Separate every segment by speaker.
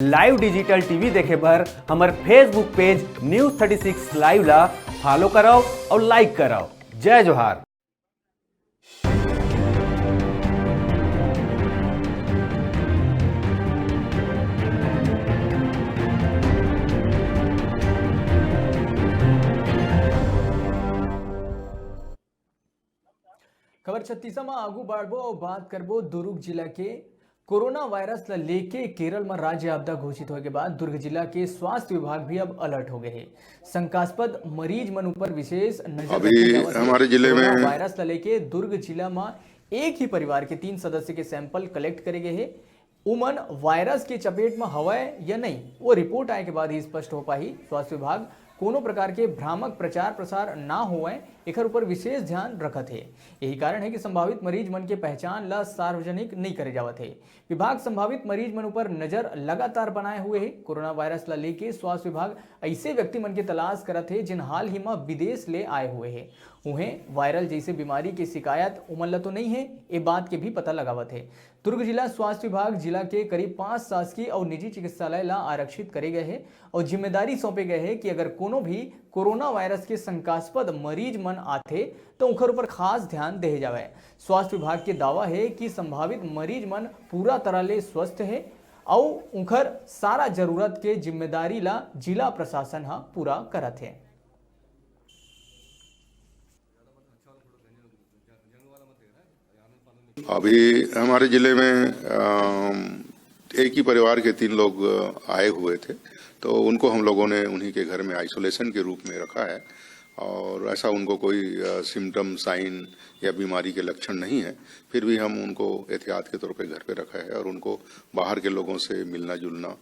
Speaker 1: Live digital TV देखे बर हमर फेसबुक पेज न्यूज 36 लाइव ला फॉलो कराओ और लाइक कराओ। जय जोहार।
Speaker 2: खबर 36 में आगू बढ़बो और बात करबो दुर्ग जिला के कोरोना वायरस ला लेके केरल में राज्य आपदा घोषित होने के बाद दुर्ग जिला के स्वास्थ्य विभाग भी अब अलर्ट हो गए हैं। शंकास्पद मरीज मन ऊपर विशेष नजर
Speaker 3: अभी हमारे जिले में
Speaker 2: कोरोना वायरस ला लेके दुर्ग जिला में एक ही परिवार के 3 सदस्य के सैंपल कलेक्ट करे गए हैं। उमन वायरस के चपेट में हवाए या नहीं, वो रिपोर्ट आए के बाद ही स्पष्ट हो पाई। स्वास्थ्य विभाग कोनो प्रकार के भ्रामक प्रचार प्रसार ना होवे एकर ऊपर विशेष ध्यान रखत है। यही कारण है कि संभावित मरीज मन के पहचान ला सार्वजनिक नहीं करे जावत है। विभाग संभावित मरीज मन ऊपर नजर लगातार बनाए हुए है। कोरोना वायरस ला लेके स्वास्थ्य विभाग ऐसे व्यक्ति मन के तलाश करत है जिन हाल ही में विदेश ले आए हुए है। उन्हें वायरल जैसे बीमारी की शिकायत उमन ला तो नहीं है, ये बात के भी पता लगावत है। दुर्ग जिला स्वास्थ्य विभाग जिला के करीब 5 शासकीय और निजी चिकित्सालय ला आरक्षित करे गए हैं और जिम्मेदारी सौंपे गए हैं कि अगर कोनो भी कोरोना वायरस के शंकास्पद मरीज मन आते तो उनकर ऊपर खास ध्यान दे जावे। स्वास्थ्य विभाग के दावा है कि संभावित मरीज मन पूरा तरह ले स्वस्थ है और उनकर सारा जरूरत के जिम्मेदारी ला जिला प्रशासन हा पूरा करत है।
Speaker 3: अभी हमारे जिले में एक ही परिवार के 3 लोग आए हुए थे, तो उनको हम लोगों ने उन्हीं के घर में आइसोलेशन के रूप में रखा है और ऐसा उनको कोई सिम्टम साइन या बीमारी के लक्षण नहीं है। फिर भी हम उनको एहतियात के तौर पे घर पे रखा है और उनको बाहर के लोगों से मिलना जुलना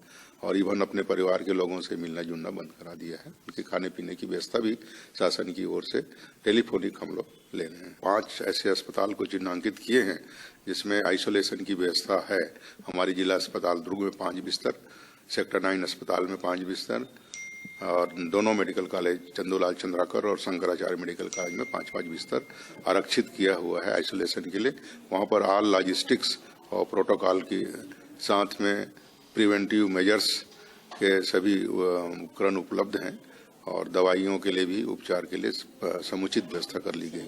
Speaker 3: और इवन अपने परिवार के लोगों से मिलना जुलना बंद करा दिया है। उनके खाने पीने की व्यवस्था भी शासन की ओर से टेलीफोनिक हम लोग ले रहे हैं। 5 ऐसे अस्पताल को चिन्हांकित किए हैं जिसमें आइसोलेशन की व्यवस्था है। हमारी जिला अस्पताल दुर्ग में 5 बिस्तर, सेक्टर 9 अस्पताल में 5 बिस्तर और दोनों मेडिकल कॉलेज चंदूलाल चंद्राकर और शंकराचार्य मेडिकल कॉलेज में 5-5 बिस्तर आरक्षित किया हुआ है आइसोलेशन के लिए। वहाँ पर ऑल लॉजिस्टिक्स और प्रोटोकॉल के साथ में प्रिवेंटिव मेजर्स के सभी उपकरण उपलब्ध हैं और दवाइयों के लिए भी उपचार के लिए समुचित व्यवस्था कर ली गई।